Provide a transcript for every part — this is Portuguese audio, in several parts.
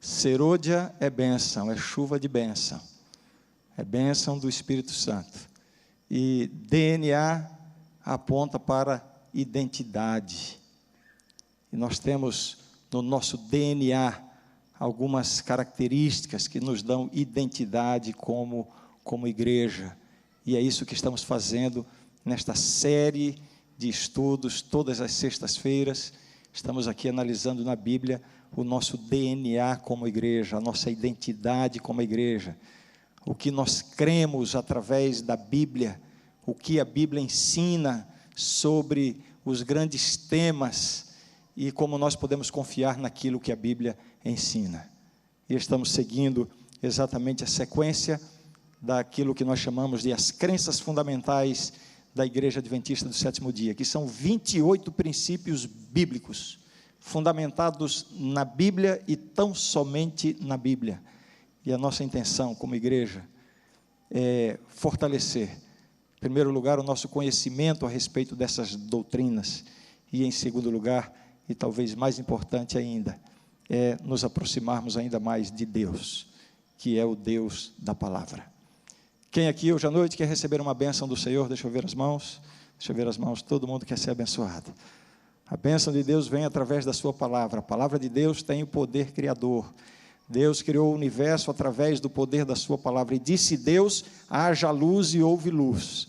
Serôdia é bênção, é chuva de bênção. É bênção do Espírito Santo. E DNA aponta para identidade. E nós temos no nosso DNA algumas características que nos dão identidade como igreja. E é isso que estamos fazendo nesta série de estudos, todas as sextas-feiras. Estamos aqui analisando na Bíblia o nosso DNA como igreja, a nossa identidade como igreja, o que nós cremos através da Bíblia, o que a Bíblia ensina sobre os grandes temas e como nós podemos confiar naquilo que a Bíblia ensina. E estamos seguindo exatamente a sequência daquilo que nós chamamos de as crenças fundamentais da Igreja Adventista do Sétimo Dia, que são 28 princípios bíblicos, fundamentados na Bíblia e tão somente na Bíblia. E a nossa intenção como igreja é fortalecer, em primeiro lugar, o nosso conhecimento a respeito dessas doutrinas, e em segundo lugar, e talvez mais importante ainda, é nos aproximarmos ainda mais de Deus, que é o Deus da palavra. Quem aqui hoje à noite quer receber uma bênção do Senhor? Deixa eu ver as mãos, todo mundo quer ser abençoado. A bênção de Deus vem através da sua palavra. A palavra de Deus tem o poder criador. Deus criou o universo através do poder da sua palavra. E disse Deus, haja luz e houve luz.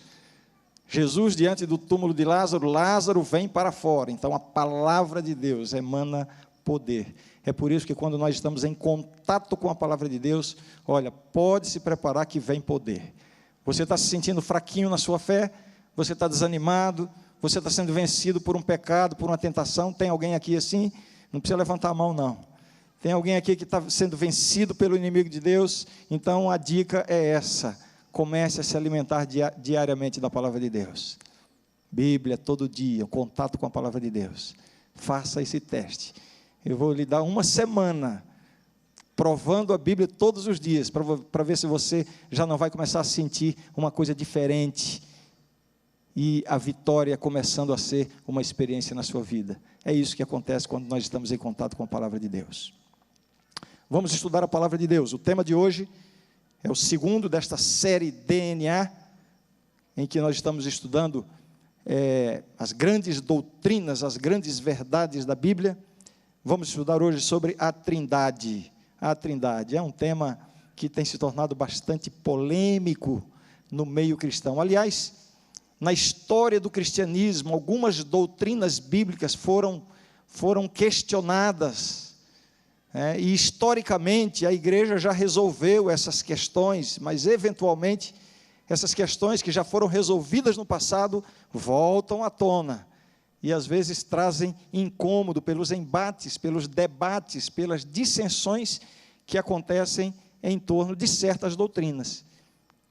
Jesus, diante do túmulo de Lázaro, Lázaro vem para fora. Então, a palavra de Deus emana poder. É por isso que quando nós estamos em contato com a palavra de Deus, olha, pode se preparar que vem poder. Você está se sentindo fraquinho na sua fé? Você está desanimado? Você está sendo vencido por um pecado, por uma tentação? Tem alguém aqui assim? Não precisa levantar a mão, não. Tem alguém aqui que está sendo vencido pelo inimigo de Deus? Então, a dica é essa. Comece a se alimentar diariamente da palavra de Deus. Bíblia, todo dia, o contato com a palavra de Deus. Faça esse teste. Eu vou lhe dar uma semana provando a Bíblia todos os dias, para ver se você já não vai começar a sentir uma coisa diferente, e a vitória começando a ser uma experiência na sua vida. É isso que acontece quando nós estamos em contato com a palavra de Deus. Vamos estudar a palavra de Deus. O tema de hoje é o segundo desta série DNA, em que nós estamos estudando as grandes doutrinas, as grandes verdades da Bíblia. Vamos estudar hoje sobre a Trindade. A Trindade é um tema que tem se tornado bastante polêmico no meio cristão. Aliás, na história do cristianismo, algumas doutrinas bíblicas foram questionadas. E historicamente a igreja já resolveu essas questões, mas eventualmente essas questões que já foram resolvidas no passado voltam à tona. E às vezes trazem incômodo pelos embates, pelos debates, pelas dissensões que acontecem em torno de certas doutrinas.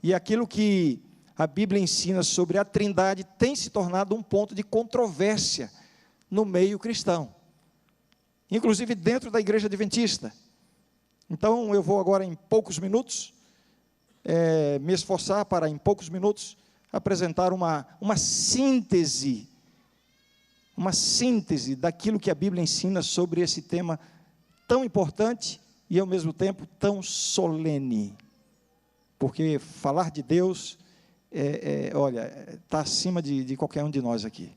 E aquilo que a Bíblia ensina sobre a Trindade tem se tornado um ponto de controvérsia no meio cristão, inclusive dentro da Igreja Adventista. Então eu vou agora em poucos minutos, me esforçar para em poucos minutos apresentar uma síntese daquilo que a Bíblia ensina sobre esse tema tão importante e ao mesmo tempo tão solene, porque falar de Deus está acima de qualquer um de nós aqui.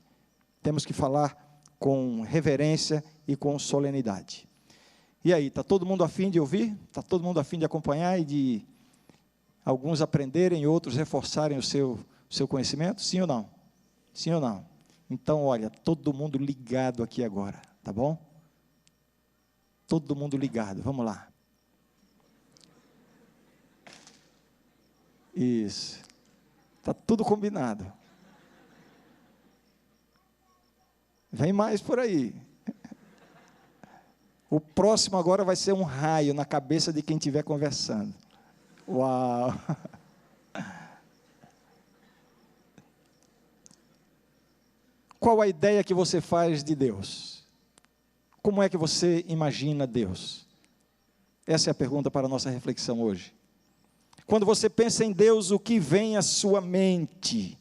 Temos que falar com reverência e com solenidade. E aí, está todo mundo a fim de ouvir? Está todo mundo a fim de acompanhar e de alguns aprenderem, outros reforçarem o seu conhecimento? Sim ou não? Sim ou não? Então, olha, todo mundo ligado aqui agora, tá bom? Todo mundo ligado, vamos lá. Isso. Está tudo combinado. Vem mais por aí. O próximo agora vai ser um raio na cabeça de quem estiver conversando. Uau! Qual a ideia que você faz de Deus? Como é que você imagina Deus? Essa é a pergunta para a nossa reflexão hoje. Quando você pensa em Deus, o que vem à sua mente?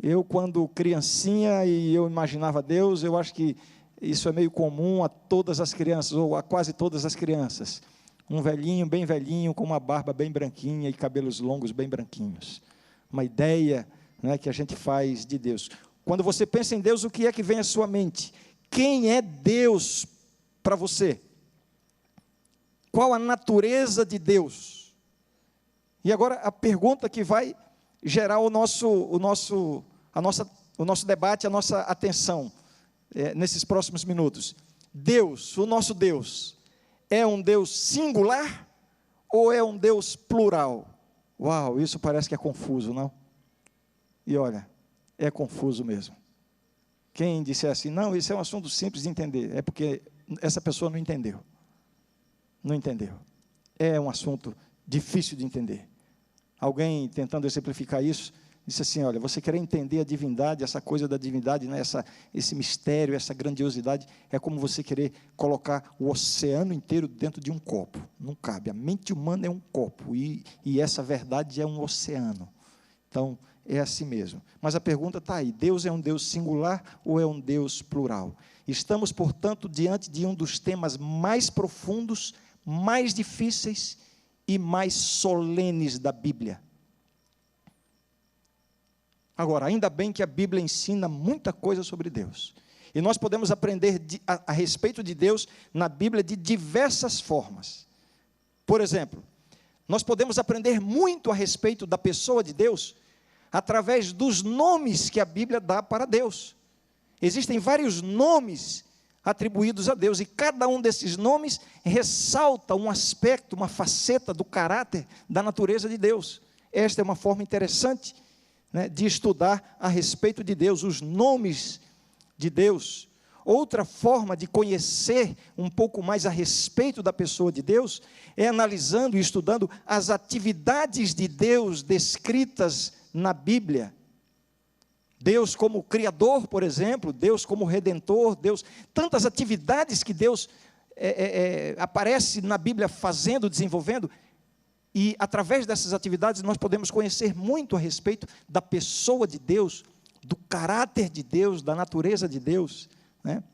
Eu, quando criancinha, e eu imaginava Deus, eu acho que isso é meio comum a todas as crianças, ou a quase todas as crianças. Um velhinho, bem velhinho, com uma barba bem branquinha e cabelos longos bem branquinhos. Uma ideia, né, que a gente faz de Deus. Quando você pensa em Deus, o que é que vem à sua mente? Quem é Deus para você? Qual a natureza de Deus? E agora a pergunta que vai gerar o nosso debate, a nossa atenção nesses próximos minutos. Deus, o nosso Deus, é um Deus singular ou é um Deus plural? Uau, isso parece que é confuso, não? E olha, é confuso mesmo. Quem disser assim, não, isso é um assunto simples de entender, é porque essa pessoa não entendeu. Não entendeu. É um assunto difícil de entender. Alguém tentando exemplificar isso, disse assim, olha, você querer entender a divindade, essa coisa da divindade, né, esse mistério, essa grandiosidade, é como você querer colocar o oceano inteiro dentro de um copo. Não cabe. A mente humana é um copo, e essa verdade é um oceano. Então, é assim mesmo. Mas a pergunta está aí, Deus é um Deus singular ou é um Deus plural? Estamos, portanto, diante de um dos temas mais profundos, mais difíceis e mais solenes da Bíblia. Agora, ainda bem que a Bíblia ensina muita coisa sobre Deus. E nós podemos aprender a respeito de Deus na Bíblia de diversas formas. Por exemplo, nós podemos aprender muito a respeito da pessoa de Deus através dos nomes que a Bíblia dá para Deus. Existem vários nomes atribuídos a Deus, e cada um desses nomes ressalta um aspecto, uma faceta do caráter, da natureza de Deus. Esta é uma forma interessante, né, de estudar a respeito de Deus, os nomes de Deus. Outra forma de conhecer um pouco mais a respeito da pessoa de Deus é analisando e estudando as atividades de Deus descritas na Bíblia. Deus como Criador, por exemplo, Deus como Redentor, Deus, tantas atividades que Deus aparece na Bíblia fazendo, desenvolvendo, e através dessas atividades nós podemos conhecer muito a respeito da pessoa de Deus, do caráter de Deus, da natureza de Deus, né?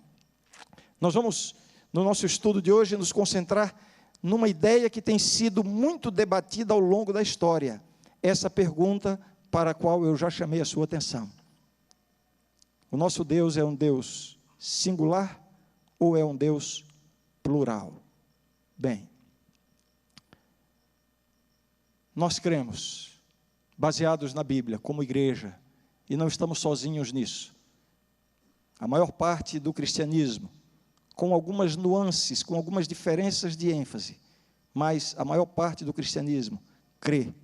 Nós vamos, no nosso estudo de hoje, nos concentrar numa ideia que tem sido muito debatida ao longo da história. Essa pergunta para a qual eu já chamei a sua atenção. O nosso Deus é um Deus singular ou é um Deus plural? Bem, nós cremos, baseados na Bíblia, como igreja, e não estamos sozinhos nisso. A maior parte do cristianismo, com algumas nuances, com algumas diferenças de ênfase, mas a maior parte do cristianismo crê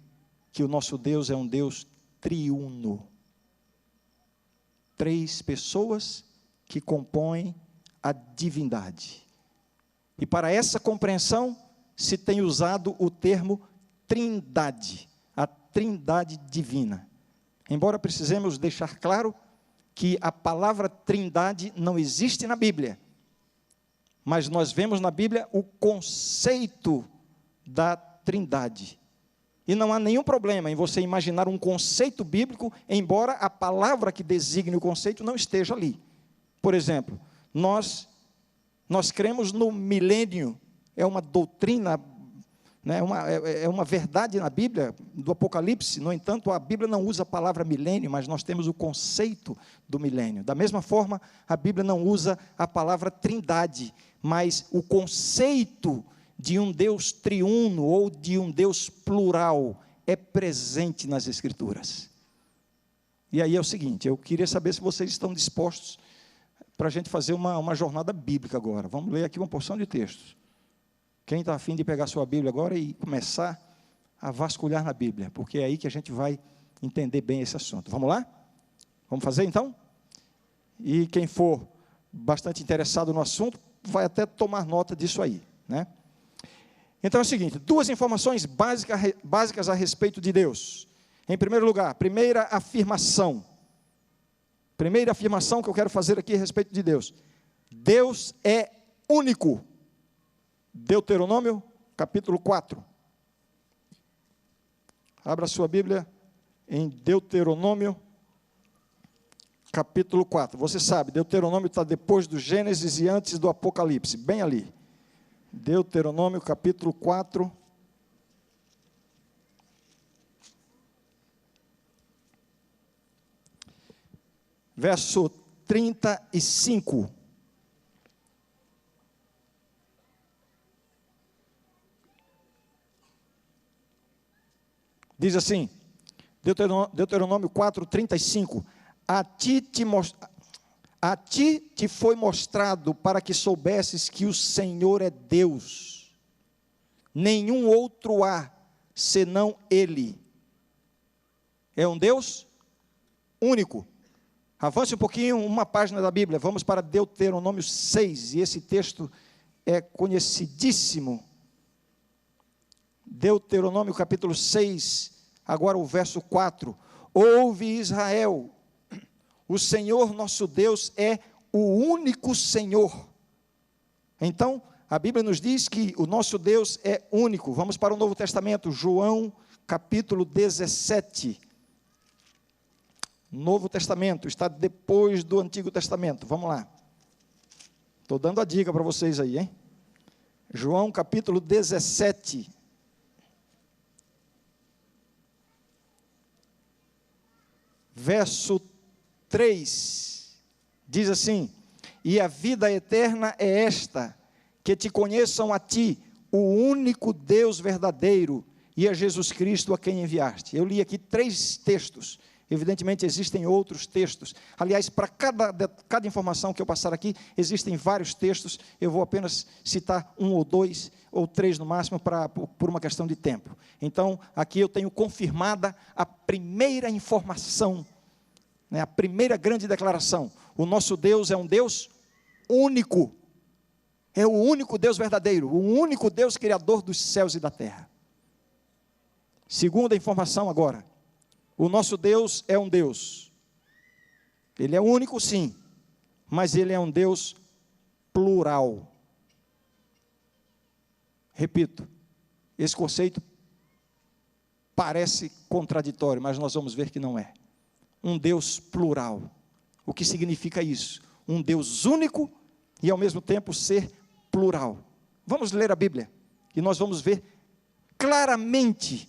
que o nosso Deus é um Deus triuno. 3 pessoas que compõem a divindade. E para essa compreensão se tem usado o termo Trindade, a Trindade divina. Embora precisemos deixar claro que a palavra Trindade não existe na Bíblia, mas nós vemos na Bíblia o conceito da Trindade. E não há nenhum problema em você imaginar um conceito bíblico, embora a palavra que designe o conceito não esteja ali. Por exemplo, nós cremos no milênio, é uma doutrina, né, é uma verdade na Bíblia, do Apocalipse. No entanto, a Bíblia não usa a palavra milênio, mas nós temos o conceito do milênio. Da mesma forma, a Bíblia não usa a palavra trindade, mas o conceito de um Deus triuno ou de um Deus plural é presente nas Escrituras. E aí é o seguinte, eu queria saber se vocês estão dispostos para a gente fazer uma jornada bíblica agora. Vamos ler aqui uma porção de textos. Quem está a fim de pegar sua Bíblia agora e começar a vasculhar na Bíblia, porque é aí que a gente vai entender bem esse assunto. Vamos lá? Vamos fazer então? E quem for bastante interessado no assunto, vai até tomar nota disso aí, né? Então é o seguinte, 2 informações básicas a respeito de Deus. Em primeiro lugar, primeira afirmação que eu quero fazer aqui a respeito de Deus. Deus é único. Deuteronômio, capítulo 4. Abra sua Bíblia em Deuteronômio, capítulo 4. Você sabe, Deuteronômio está depois do Gênesis e antes do Apocalipse, bem ali. Deuteronômio, capítulo 4. Verso 35. Diz assim, Deuteronômio 4, 35. A ti te foi mostrado para que soubesses que o Senhor é Deus. Nenhum outro há, senão Ele. É um Deus único. Avance um pouquinho, uma página da Bíblia. Vamos para Deuteronômio 6. E esse texto é conhecidíssimo. Deuteronômio capítulo 6, agora o verso 4. Ouve Israel, o Senhor nosso Deus é o único Senhor. Então, a Bíblia nos diz que o nosso Deus é único. Vamos para o Novo Testamento, João capítulo 17. Novo Testamento, está depois do Antigo Testamento. Vamos lá. Estou dando a dica para vocês aí, hein? João capítulo 17. Verso 3, diz assim: e a vida eterna é esta, que te conheçam a ti, o único Deus verdadeiro, e a Jesus Cristo a quem enviaste. Eu li aqui 3 textos, evidentemente existem outros textos, aliás, para cada informação que eu passar aqui, existem vários textos, eu vou apenas citar 1 ou 2, ou 3 no máximo, por uma questão de tempo. Então, aqui eu tenho confirmada a primeira informação, a primeira grande declaração: o nosso Deus é um Deus único, é o único Deus verdadeiro, o único Deus criador dos céus e da terra. Segunda informação agora: o nosso Deus é um Deus, Ele é único sim, mas Ele é um Deus plural. Repito, esse conceito parece contraditório, mas nós vamos ver que não é. Um Deus plural. O que significa isso? Um Deus único e ao mesmo tempo ser plural. Vamos ler a Bíblia e nós vamos ver claramente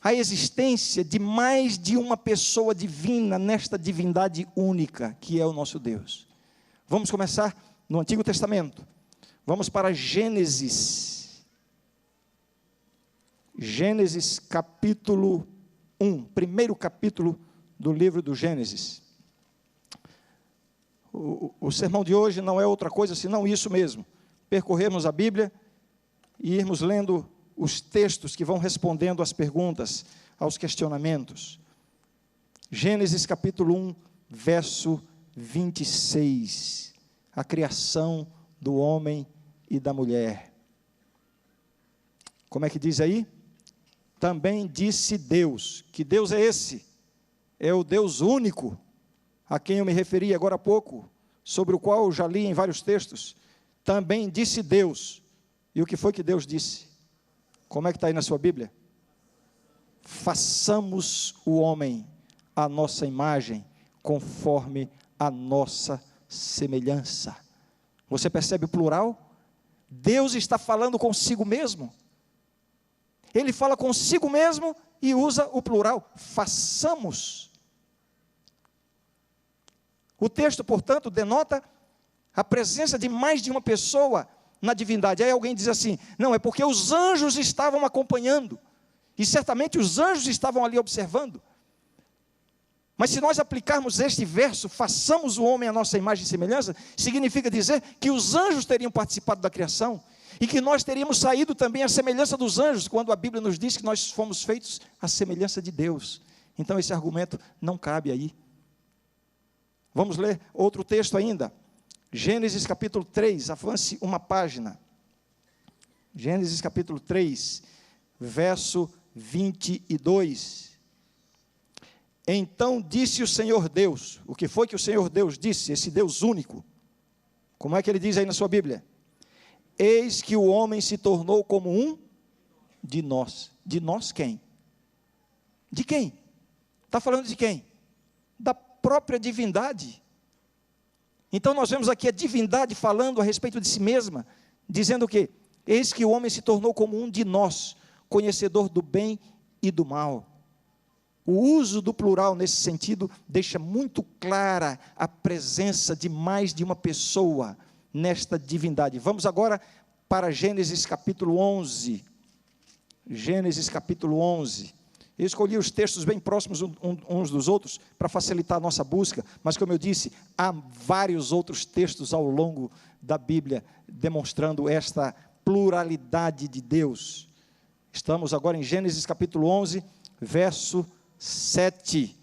a existência de mais de uma pessoa divina nesta divindade única que é o nosso Deus. Vamos começar no Antigo Testamento. Vamos para Gênesis. Gênesis capítulo 1, primeiro capítulo do livro do Gênesis. O sermão de hoje não é outra coisa senão isso mesmo: percorrermos a Bíblia e irmos lendo os textos que vão respondendo às perguntas, aos questionamentos. Gênesis capítulo 1, verso 26. A criação do homem e da mulher. Como é que diz aí? Também disse Deus. Que Deus é esse? É o Deus único, a quem eu me referi agora há pouco, sobre o qual eu já li em vários textos. Também disse Deus. E o que foi que Deus disse? Como é que está aí na sua Bíblia? Façamos o homem à nossa imagem, conforme a nossa semelhança. Você percebe o plural? Deus está falando consigo mesmo. Ele fala consigo mesmo e usa o plural, façamos. O texto, portanto, denota a presença de mais de uma pessoa na divindade. Aí alguém diz assim: não, é porque os anjos estavam acompanhando, e certamente os anjos estavam ali observando. Mas se nós aplicarmos este verso, façamos o homem à nossa imagem e semelhança, significa dizer que os anjos teriam participado da criação, e que nós teríamos saído também à semelhança dos anjos, quando a Bíblia nos diz que nós fomos feitos à semelhança de Deus. Então esse argumento não cabe aí. Vamos ler outro texto ainda. Gênesis capítulo 3, avance uma página. Gênesis capítulo 3, verso 22. Então disse o Senhor Deus. O que foi que o Senhor Deus disse? Esse Deus único. Como é que ele diz aí na sua Bíblia? Eis que o homem se tornou como um de nós. De nós quem? De quem? Está falando de quem? Da própria divindade. Então nós vemos aqui a divindade falando a respeito de si mesma, dizendo o quê? Eis que o homem se tornou como um de nós, conhecedor do bem e do mal. O uso do plural nesse sentido deixa muito clara a presença de mais de uma pessoa nesta divindade. Vamos agora para Gênesis capítulo 11. Gênesis capítulo 11. Eu escolhi os textos bem próximos uns dos outros para facilitar a nossa busca, mas como eu disse, há vários outros textos ao longo da Bíblia demonstrando esta pluralidade de Deus. Estamos agora em Gênesis capítulo 11, verso 7.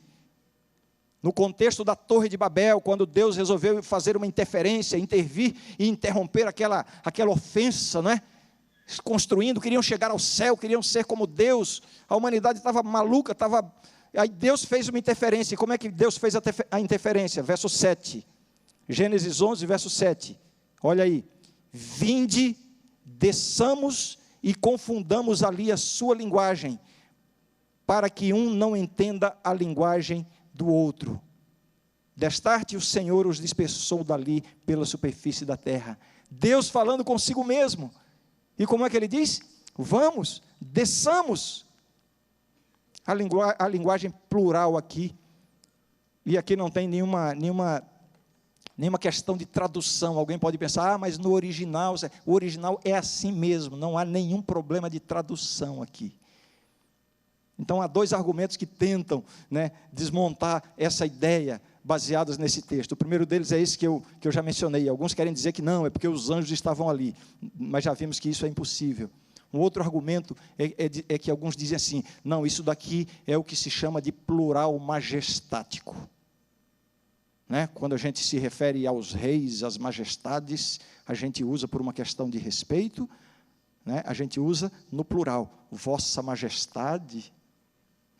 No contexto da Torre de Babel, quando Deus resolveu fazer uma interferência, intervir e interromper aquela ofensa, não é? Construindo, queriam chegar ao céu, queriam ser como Deus, a humanidade estava maluca, aí Deus fez uma interferência. E como é que Deus fez a interferência? Verso 7, Gênesis 11, verso 7, olha aí: vinde, desçamos e confundamos ali a sua linguagem, para que um não entenda a linguagem do outro. Destarte o Senhor os dispersou dali pela superfície da terra. Deus falando consigo mesmo. E como é que ele diz? Vamos, desçamos. A linguagem plural aqui, e aqui não tem nenhuma questão de tradução. Alguém pode pensar, mas no original, o original é assim mesmo, não há nenhum problema de tradução aqui. Então há dois argumentos que tentam, né, desmontar essa ideia, baseados nesse texto. O primeiro deles é esse que eu já mencionei. Alguns querem dizer que não, é porque os anjos estavam ali, mas já vimos que isso é impossível. Um outro argumento é que alguns dizem assim, não, isso daqui é o que se chama de plural majestático. Né? Quando a gente se refere aos reis, às majestades, a gente usa por uma questão de respeito, né? A gente usa no plural, vossa majestade,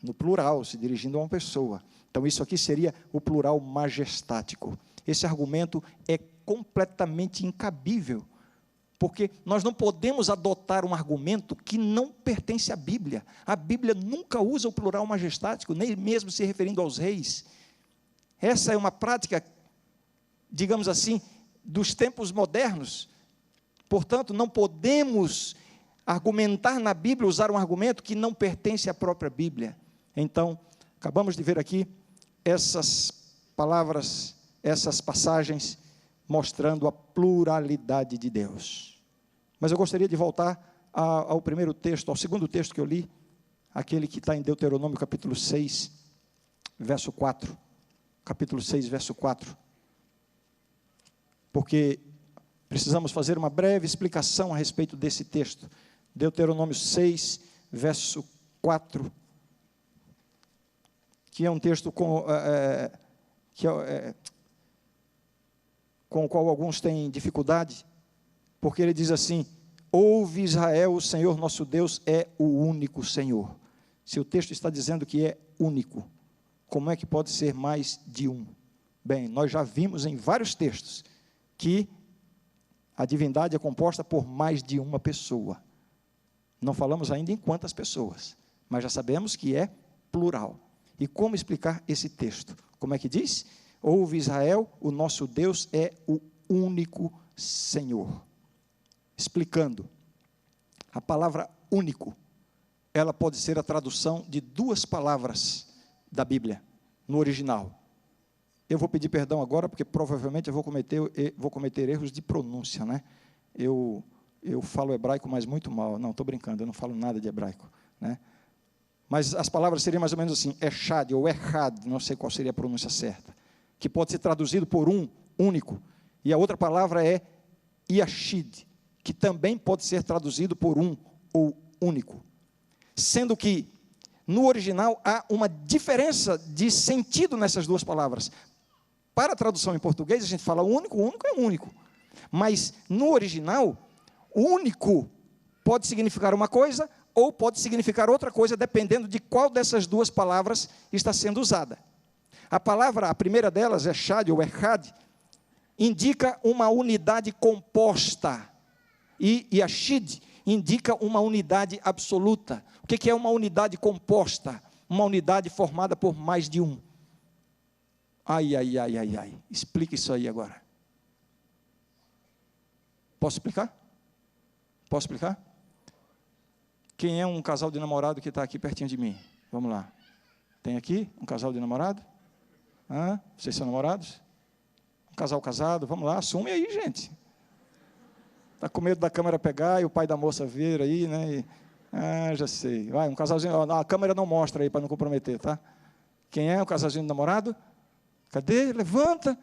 no plural, se dirigindo a uma pessoa. Então isso aqui seria o plural majestático. Esse argumento é completamente incabível, porque nós não podemos adotar um argumento que não pertence à Bíblia. A Bíblia nunca usa o plural majestático, nem mesmo se referindo aos reis. Essa é uma prática, digamos assim, dos tempos modernos. Portanto, não podemos argumentar na Bíblia, usar um argumento que não pertence à própria Bíblia. Então, acabamos de ver aqui essas palavras, essas passagens, mostrando a pluralidade de Deus. Mas eu gostaria de voltar ao primeiro texto, ao segundo texto que eu li, aquele que está em Deuteronômio capítulo 6, verso 4. Capítulo 6, verso 4. Porque precisamos fazer uma breve explicação a respeito desse texto. Deuteronômio 6, verso 4, que é um texto com o qual alguns têm dificuldade, porque ele diz assim: ouve Israel, o Senhor nosso Deus é o único Senhor. Se o texto está dizendo que é único, como é que pode ser mais de um? Bem, nós já vimos em vários textos que a divindade é composta por mais de uma pessoa. Não falamos ainda em quantas pessoas, mas já sabemos que é plural. E como explicar esse texto? Como é que diz? Ouve Israel, o nosso Deus é o único Senhor. Explicando, a palavra único, ela pode ser a tradução de duas palavras da Bíblia, no original. Eu vou pedir perdão agora, porque provavelmente eu vou cometer erros de pronúncia, né? Eu falo hebraico, mas muito mal. Não, estou brincando, eu não falo nada de hebraico, né? Mas as palavras seriam mais ou menos assim, echad ou echad, não sei qual seria a pronúncia certa, que pode ser traduzido por um, único, e a outra palavra é yashid, que também pode ser traduzido por um ou único, sendo que no original há uma diferença de sentido nessas duas palavras. Para a tradução em português a gente fala único é único, mas no original, único pode significar uma coisa ou pode significar outra coisa, dependendo de qual dessas duas palavras está sendo usada. A primeira delas, echad ou echad, indica uma unidade composta, e yashid indica uma unidade absoluta. O que é uma unidade composta? Uma unidade formada por mais de um. Ai, ai, ai, ai, ai. Explica isso aí agora. Posso explicar? Posso explicar? Quem é um casal de namorado que está aqui pertinho de mim? Vamos lá. Tem aqui um casal de namorado? Vocês são namorados? Um casal casado? Vamos lá, assume aí, gente. Está com medo da câmera pegar e o pai da moça vir aí, né? Já sei. Vai, um casalzinho. A câmera não mostra aí para não comprometer, tá? Quem é o casalzinho de namorado? Cadê? Levanta.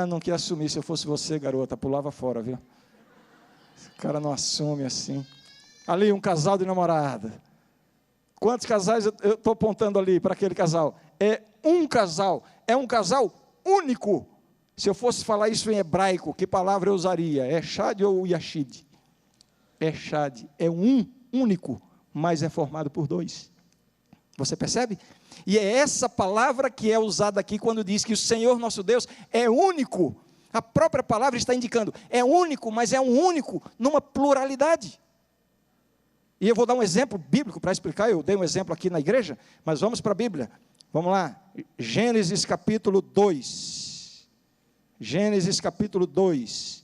Não quer assumir. Se eu fosse você, garota, pulava fora, viu? O cara não assume assim. Ali, um casal de namorada. Quantos casais eu estou apontando ali para aquele casal? É um casal único. Se eu fosse falar isso em hebraico, que palavra eu usaria? Echad ou Yashid? Echad. É um único, mas é formado por dois. Você percebe? E é essa palavra que é usada aqui quando diz que o Senhor nosso Deus é único. A própria palavra está indicando, é único, mas é um único numa pluralidade. E eu vou dar um exemplo bíblico para explicar, eu dei um exemplo aqui na igreja, mas vamos para a Bíblia. Vamos lá, Gênesis capítulo 2. Gênesis capítulo 2.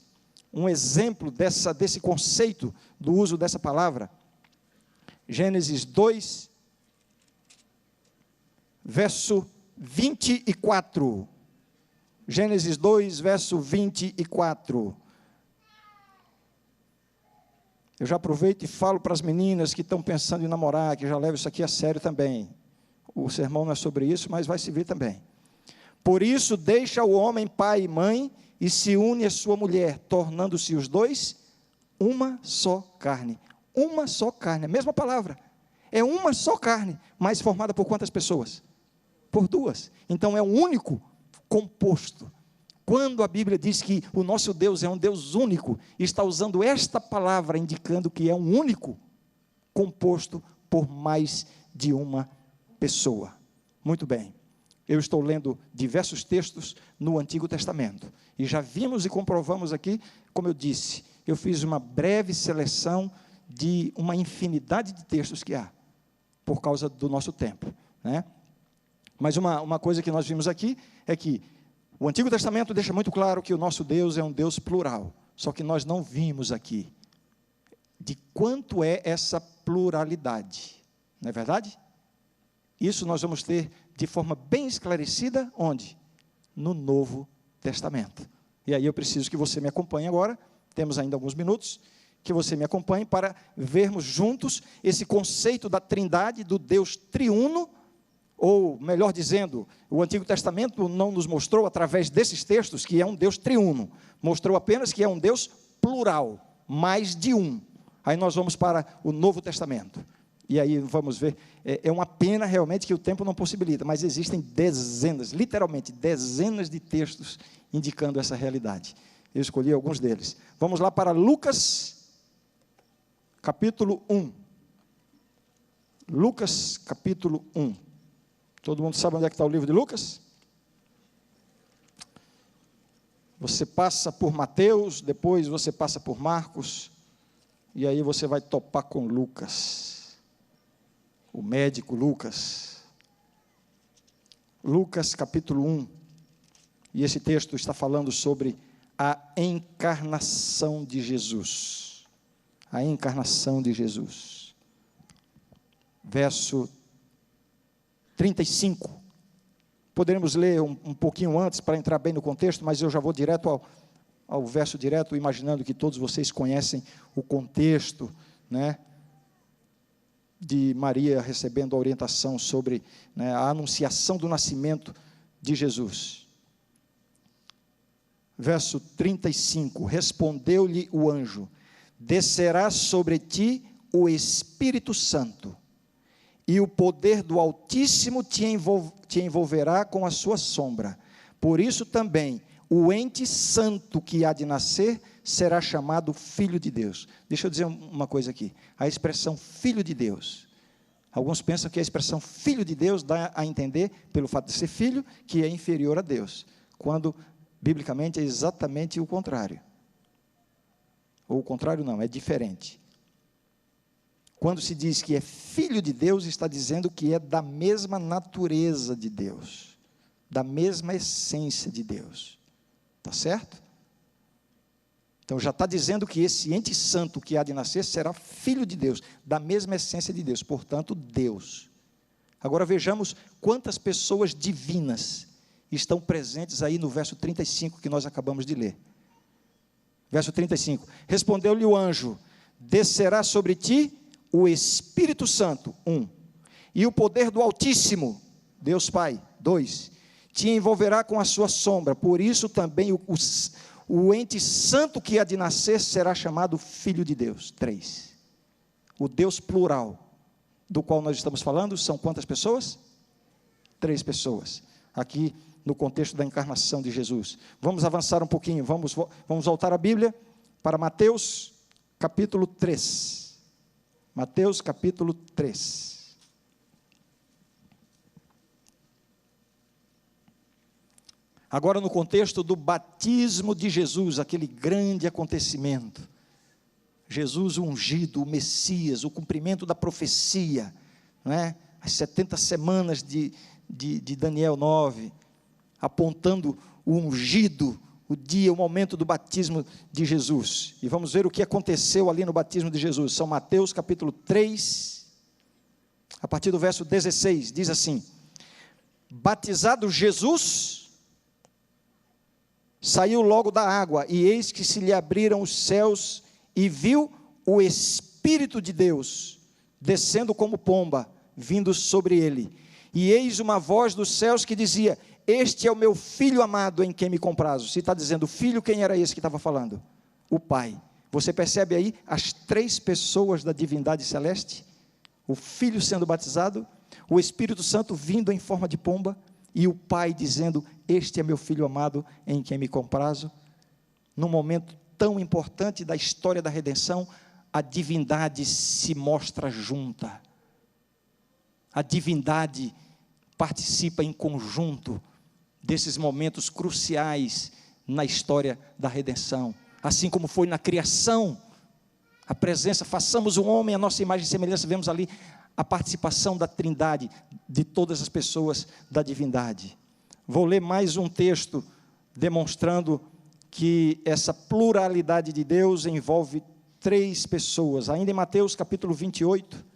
Um exemplo desse conceito do uso dessa palavra. Gênesis 2, verso 24. Gênesis 2, verso 24. Eu já aproveito e falo para as meninas que estão pensando em namorar, que já levam isso aqui a sério também. O sermão não é sobre isso, mas vai servir também. Por isso, deixa o homem pai e mãe e se une à sua mulher, tornando-se os dois uma só carne. Uma só carne, a mesma palavra. É uma só carne, mas formada por quantas pessoas? Por duas. Então é um único composto. Quando a Bíblia diz que o nosso Deus é um Deus único, está usando esta palavra indicando que é um único composto por mais de uma pessoa. Muito bem. Eu estou lendo diversos textos no Antigo Testamento. E já vimos e comprovamos aqui, como eu disse, eu fiz uma breve seleção de uma infinidade de textos que há, por causa do nosso tempo, né? Mas uma coisa que nós vimos aqui é que o Antigo Testamento deixa muito claro que o nosso Deus é um Deus plural. Só que nós não vimos aqui de quanto é essa pluralidade. Não é verdade? Isso nós vamos ter de forma bem esclarecida, onde? No Novo Testamento. E aí eu preciso que você me acompanhe agora, temos ainda alguns minutos, que você me acompanhe para vermos juntos esse conceito da trindade, do Deus triuno, ou melhor dizendo, o Antigo Testamento não nos mostrou através desses textos que é um Deus triuno, mostrou apenas que é um Deus plural, mais de um. Aí nós vamos para o Novo Testamento. E aí vamos ver, é uma pena realmente que o tempo não possibilita, mas existem dezenas, literalmente dezenas de textos indicando essa realidade. Eu escolhi alguns deles. Vamos lá para Lucas, capítulo 1. Lucas, capítulo 1. Todo mundo sabe onde é que está o livro de Lucas? Você passa por Mateus, depois você passa por Marcos, e aí você vai topar com Lucas, o médico Lucas. Lucas capítulo 1, e esse texto está falando sobre a encarnação de Jesus. A encarnação de Jesus. Verso 35. Poderemos ler um pouquinho antes para entrar bem no contexto, mas eu já vou direto ao verso direto, imaginando que todos vocês conhecem o contexto, né, de Maria recebendo a orientação sobre, né, a anunciação do nascimento de Jesus. Verso 35, respondeu-lhe o anjo, descerá sobre ti o Espírito Santo, e o poder do Altíssimo te envolverá com a sua sombra. Por isso também, o ente santo que há de nascer, será chamado Filho de Deus. Deixa eu dizer uma coisa aqui, a expressão Filho de Deus, alguns pensam que a expressão Filho de Deus dá a entender, pelo fato de ser filho, que é inferior a Deus, quando, biblicamente, é exatamente o contrário. Ou o contrário não, é diferente. Quando se diz que é filho de Deus, está dizendo que é da mesma natureza de Deus. da mesma essência de Deus. Está certo? Então já está dizendo que esse ente santo que há de nascer será filho de Deus, da mesma essência de Deus, portanto, Deus. Agora vejamos quantas pessoas divinas estão presentes aí no verso 35 que nós acabamos de ler. Verso 35, respondeu-lhe o anjo, descerá sobre ti o Espírito Santo, 1, e o poder do Altíssimo, Deus Pai, 2, te envolverá com a sua sombra, por isso também o ente santo que há de nascer será chamado Filho de Deus, 3, o Deus plural, do qual nós estamos falando, são quantas pessoas? 3 pessoas, aqui no contexto da encarnação de Jesus. Vamos avançar um pouquinho, vamos voltar à Bíblia, para Mateus, capítulo 3, Mateus, capítulo 3, agora no contexto do batismo de Jesus, aquele grande acontecimento, Jesus ungido, o Messias, o cumprimento da profecia, não é? As 70 semanas de Daniel 9, apontando o ungido, o dia, o momento do batismo de Jesus, e vamos ver o que aconteceu ali no batismo de Jesus, São Mateus capítulo 3, a partir do verso 16, diz assim, batizado Jesus, saiu logo da água, e eis que se lhe abriram os céus, e viu o Espírito de Deus, descendo como pomba, vindo sobre ele, e eis uma voz dos céus que dizia, este é o meu Filho amado em quem me comprazo. Se está dizendo filho, quem era esse que estava falando? O Pai. Você percebe aí as 3 pessoas da divindade celeste? O Filho sendo batizado, o Espírito Santo vindo em forma de pomba, e o Pai dizendo, este é meu Filho amado em quem me comprazo. Num momento tão importante da história da redenção, a divindade se mostra junta. A divindade participa em conjunto desses momentos cruciais na história da redenção, assim como foi na criação, a presença, façamos o homem a nossa imagem e semelhança, vemos ali a participação da trindade, de todas as pessoas da divindade. Vou ler mais um texto, demonstrando que essa pluralidade de Deus envolve 3 pessoas, ainda em Mateus capítulo 28,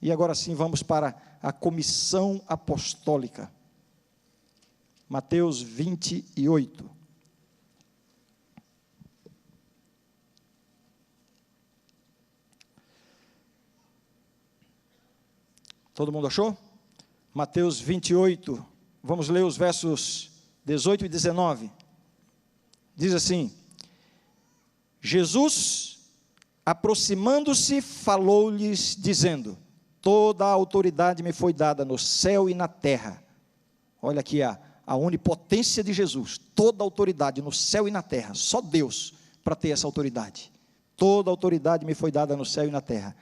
e agora sim vamos para a comissão apostólica, Mateus 28. Todo mundo achou? Mateus 28, vamos ler os versos 18 e 19. Diz assim, Jesus, aproximando-se, falou-lhes, dizendo, toda a autoridade me foi dada no céu e na terra. Olha aqui a onipotência de Jesus, toda a autoridade no céu e na terra, só Deus para ter essa autoridade. Toda a autoridade me foi dada no céu e na terra.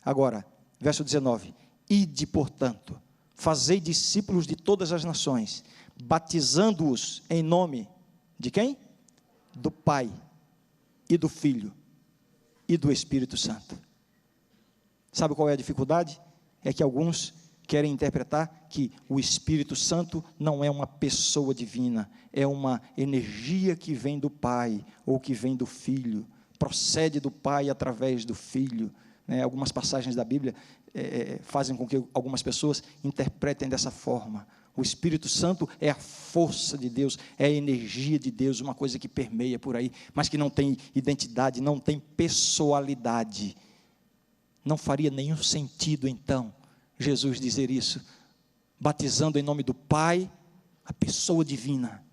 Agora, verso 19, ide, portanto, fazei discípulos de todas as nações, batizando-os em nome de quem? Do Pai, e do Filho, e do Espírito Santo. Sabe qual é a dificuldade? É que alguns querem interpretar que o Espírito Santo não é uma pessoa divina, é uma energia que vem do Pai, ou que vem do Filho, procede do Pai através do Filho. Algumas passagens da Bíblia fazem com que algumas pessoas interpretem dessa forma. O Espírito Santo é a força de Deus, é a energia de Deus, uma coisa que permeia por aí, mas que não tem identidade, não tem pessoalidade. Não faria nenhum sentido, então, Jesus dizer isso, batizando em nome do Pai, a pessoa divina,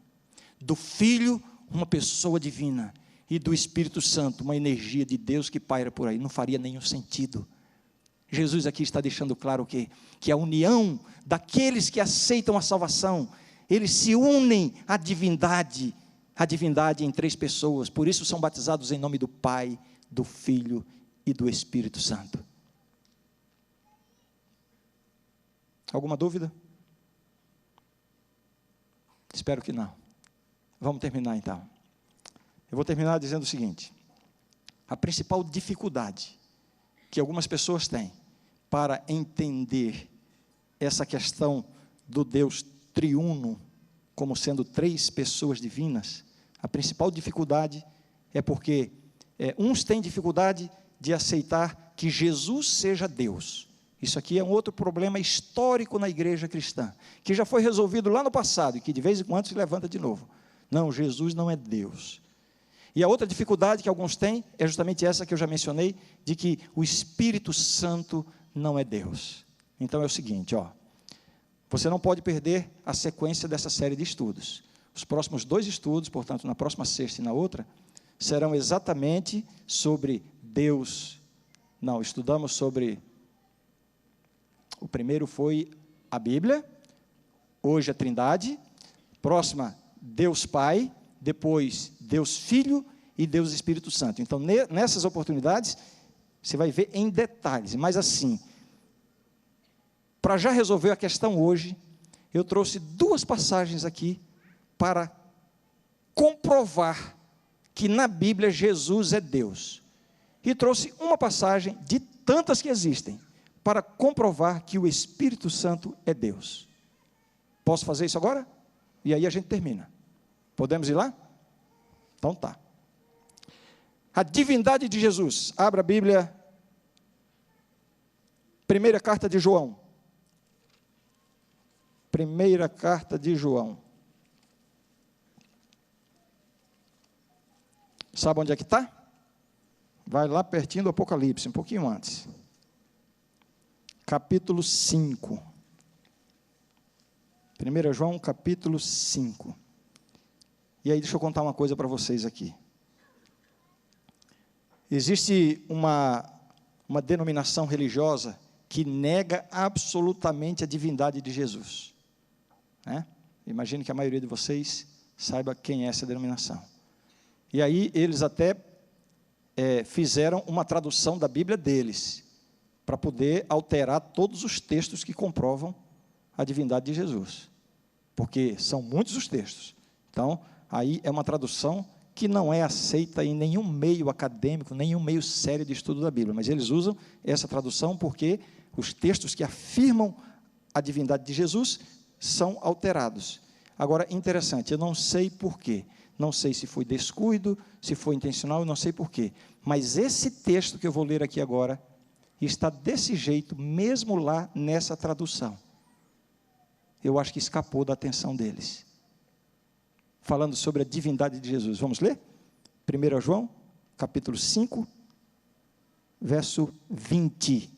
do Filho, uma pessoa divina, e do Espírito Santo, uma energia de Deus que paira por aí. Não faria nenhum sentido. Jesus aqui está deixando claro que a união daqueles que aceitam a salvação, eles se unem à divindade em 3 pessoas, por isso são batizados em nome do Pai, do Filho e do Espírito Santo. Alguma dúvida? Espero que não. Vamos terminar então. Eu vou terminar dizendo o seguinte, a principal dificuldade que algumas pessoas têm para entender essa questão do Deus triuno como sendo três pessoas divinas, a principal dificuldade é porque uns têm dificuldade de aceitar que Jesus seja Deus. Isso aqui é um outro problema histórico na igreja cristã, que já foi resolvido lá no passado e que de vez em quando se levanta de novo. Não, Jesus não é Deus. E a outra dificuldade que alguns têm é justamente essa que eu já mencionei, de que o Espírito Santo não é Deus. Então é o seguinte, você não pode perder a sequência dessa série de estudos. Os próximos 2 estudos, portanto, na próxima sexta e na outra, serão exatamente sobre Deus. Não, estudamos sobre... O primeiro foi a Bíblia, hoje a Trindade, próxima, Deus Pai, depois Deus Filho e Deus Espírito Santo. Então, nessas oportunidades, você vai ver em detalhes, mas assim, para já resolver a questão hoje, eu trouxe 2 passagens aqui para comprovar que na Bíblia Jesus é Deus. E trouxe uma passagem de tantas que existem, para comprovar que o Espírito Santo é Deus. Posso fazer isso agora? E aí a gente termina. Podemos ir lá? Então tá. A divindade de Jesus. Abra a Bíblia. Primeira carta de João. Primeira carta de João. Sabe onde é que está? Vai lá pertinho do Apocalipse, um pouquinho antes. Capítulo 5. 1 João, capítulo 5. E aí, deixa eu contar uma coisa para vocês aqui. Existe uma denominação religiosa que nega absolutamente a divindade de Jesus. Imagino que a maioria de vocês saiba quem é essa denominação. E aí, eles até fizeram uma tradução da Bíblia deles, para poder alterar todos os textos que comprovam a divindade de Jesus, porque são muitos os textos. Então, aí é uma tradução que não é aceita em nenhum meio acadêmico, nenhum meio sério de estudo da Bíblia, mas eles usam essa tradução porque os textos que afirmam a divindade de Jesus são alterados. Agora, interessante, eu não sei porquê, não sei se foi descuido, se foi intencional, eu não sei porquê, mas esse texto que eu vou ler aqui agora, está desse jeito, mesmo lá nessa tradução. Eu acho que escapou da atenção deles. Falando sobre a divindade de Jesus. Vamos ler? 1 João, capítulo 5, verso 20.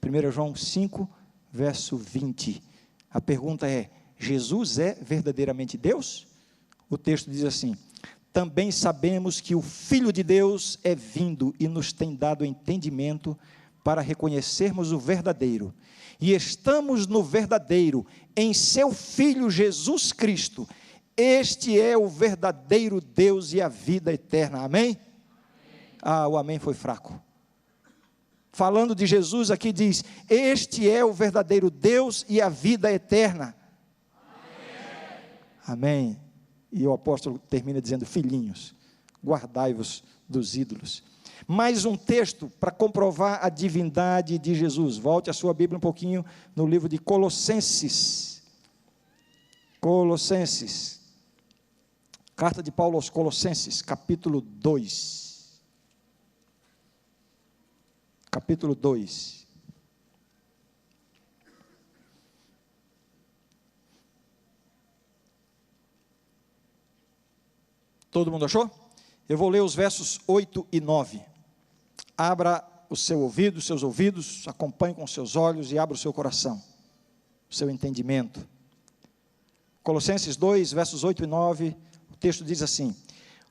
1 João 5, verso 20. A pergunta é, Jesus é verdadeiramente Deus? O texto diz assim: também sabemos que o Filho de Deus é vindo e nos tem dado entendimento para reconhecermos o verdadeiro. E estamos no verdadeiro, em seu Filho Jesus Cristo. Este é o verdadeiro Deus e a vida eterna. Amém? O amém foi fraco. Falando de Jesus aqui diz, este é o verdadeiro Deus e a vida eterna. Amém. E o apóstolo termina dizendo, filhinhos, guardai-vos dos ídolos. Mais um texto para comprovar a divindade de Jesus. Volte a sua Bíblia um pouquinho no livro de Colossenses. Colossenses. Carta de Paulo aos Colossenses, capítulo 2. Capítulo 2. Todo mundo achou? Eu vou ler os versos 8 e 9. Abra o seu ouvido, os seus ouvidos, acompanhe com os seus olhos e abra o seu coração, o seu entendimento. Colossenses 2, versos 8 e 9, o texto diz assim: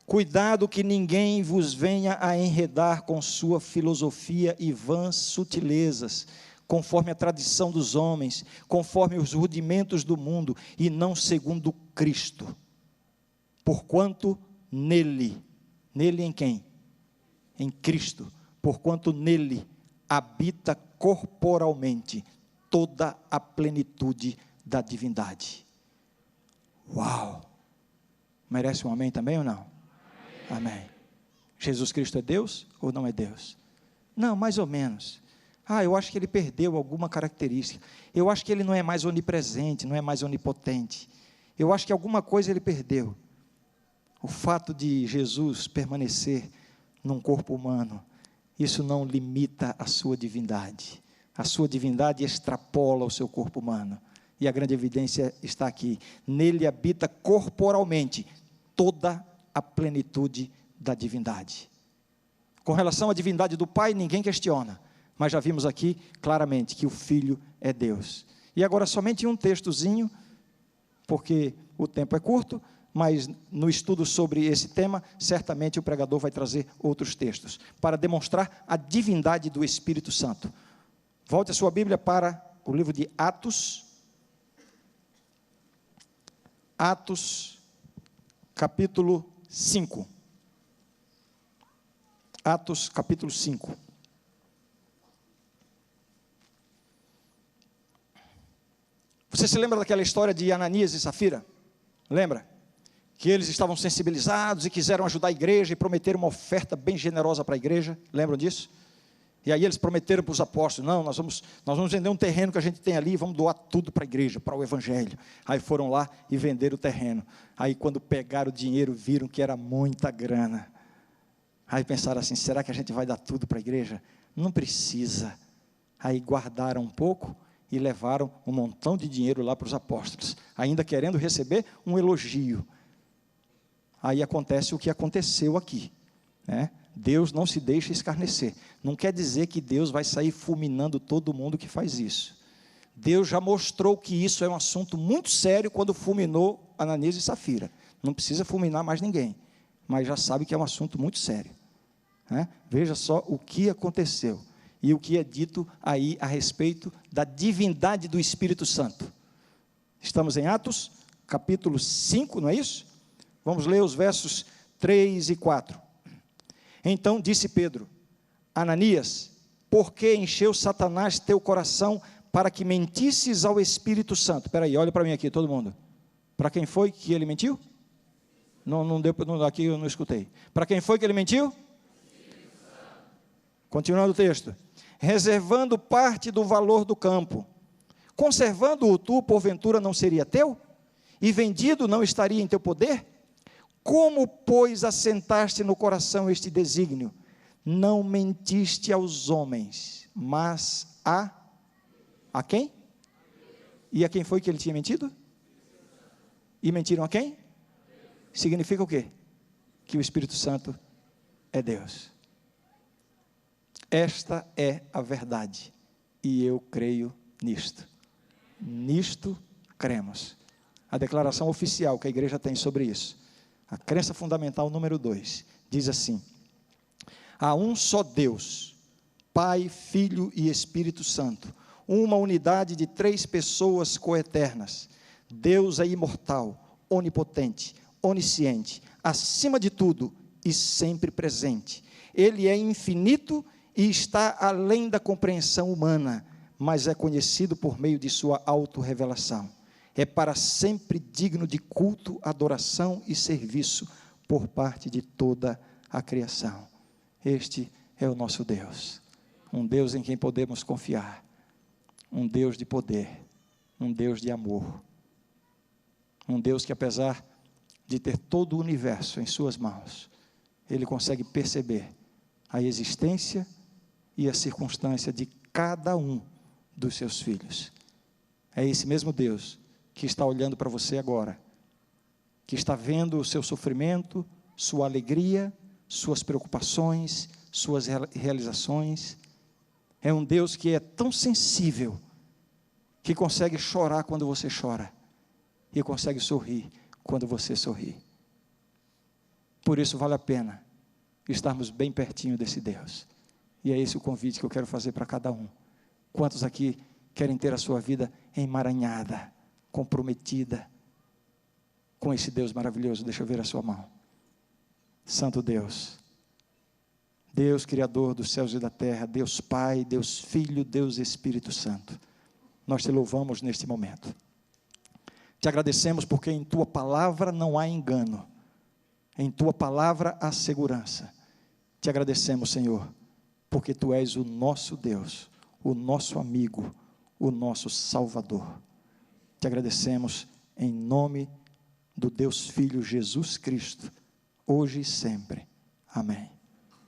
cuidado que ninguém vos venha a enredar com sua filosofia e vãs sutilezas, conforme a tradição dos homens, conforme os rudimentos do mundo, e não segundo Cristo. Porquanto nele em quem? Em Cristo. Porquanto nele habita corporalmente toda a plenitude da divindade. Uau! Merece um amém também ou não? Amém. Jesus Cristo é Deus ou não é Deus? Não, mais ou menos. Eu acho que ele perdeu alguma característica. Eu acho que ele não é mais onipresente, não é mais onipotente. Eu acho que alguma coisa ele perdeu. O fato de Jesus permanecer num corpo humano, isso não limita a sua divindade. A sua divindade extrapola o seu corpo humano. E a grande evidência está aqui. Nele habita corporalmente toda a plenitude da divindade. Com relação à divindade do Pai, ninguém questiona. Mas já vimos aqui claramente que o Filho é Deus. E agora somente um textozinho, porque o tempo é curto, mas no estudo sobre esse tema, certamente o pregador vai trazer outros textos, para demonstrar a divindade do Espírito Santo. Volte a sua Bíblia para o livro de Atos. Atos, capítulo 5. Atos, capítulo 5. Você se lembra daquela história de Ananias e Safira? Lembra? Que eles estavam sensibilizados e quiseram ajudar a igreja e prometeram uma oferta bem generosa para a igreja. Lembram disso? E aí eles prometeram para os apóstolos: não, nós vamos vender um terreno que a gente tem ali e vamos doar tudo para a igreja, para o evangelho. Aí foram lá e venderam o terreno. Aí quando pegaram o dinheiro, viram que era muita grana. Aí pensaram assim: será que a gente vai dar tudo para a igreja? Não precisa. Aí guardaram um pouco e levaram um montão de dinheiro lá para os apóstolos, ainda querendo receber um elogio. Aí acontece o que aconteceu aqui, né? Deus não se deixa escarnecer. Não quer dizer que Deus vai sair fulminando todo mundo que faz isso. Deus já mostrou que isso é um assunto muito sério quando fulminou Ananias e Safira. Não precisa fulminar mais ninguém, mas já sabe que é um assunto muito sério, né? Veja só o que aconteceu e o que é dito aí a respeito da divindade do Espírito Santo. Estamos em Atos, capítulo 5, não é isso? Vamos ler os versos 3 e 4. Então disse Pedro: Ananias, por que encheu Satanás teu coração para que mentisses ao Espírito Santo? Espera aí, olha para mim aqui, todo mundo. Para quem foi que ele mentiu? Não deu, aqui eu não escutei. Para quem foi que ele mentiu? Continuando o texto. Reservando parte do valor do campo, conservando-o tu, porventura não seria teu? E vendido não estaria em teu poder? Como, pois, assentaste no coração este desígnio? Não mentiste aos homens, mas a quem? E a quem foi que ele tinha mentido? E mentiram a quem? Significa o quê? Que o Espírito Santo é Deus. Esta é a verdade, e eu creio nisto. Nisto cremos. A declaração oficial que a igreja tem sobre isso. A crença fundamental número 2, diz assim: há um só Deus, Pai, Filho e Espírito Santo, uma unidade de 3 pessoas coeternas. Deus é imortal, onipotente, onisciente, acima de tudo e sempre presente. Ele é infinito e está além da compreensão humana, mas é conhecido por meio de sua autorrevelação. É para sempre digno de culto, adoração e serviço por parte de toda a criação. Este é o nosso Deus, um Deus em quem podemos confiar, um Deus de poder, um Deus de amor, um Deus que, apesar de ter todo o universo em suas mãos, Ele consegue perceber a existência e a circunstância de cada um dos seus filhos. É esse mesmo Deus que está olhando para você agora, que está vendo o seu sofrimento, sua alegria, suas preocupações, suas realizações. É um Deus que é tão sensível, que consegue chorar quando você chora, e consegue sorrir quando você sorri. Por isso vale a pena estarmos bem pertinho desse Deus. E é esse o convite que eu quero fazer para cada um. Quantos aqui querem ter a sua vida emaranhada, comprometida com esse Deus maravilhoso? Deixa eu ver a sua mão. Santo Deus, Deus Criador dos céus e da terra, Deus Pai, Deus Filho, Deus Espírito Santo, nós te louvamos neste momento. Te agradecemos porque em tua palavra não há engano, em tua palavra há segurança. Te agradecemos, Senhor, porque tu és o nosso Deus, o nosso amigo, o nosso Salvador. Te agradecemos em nome do Deus Filho Jesus Cristo, hoje e sempre. Amém.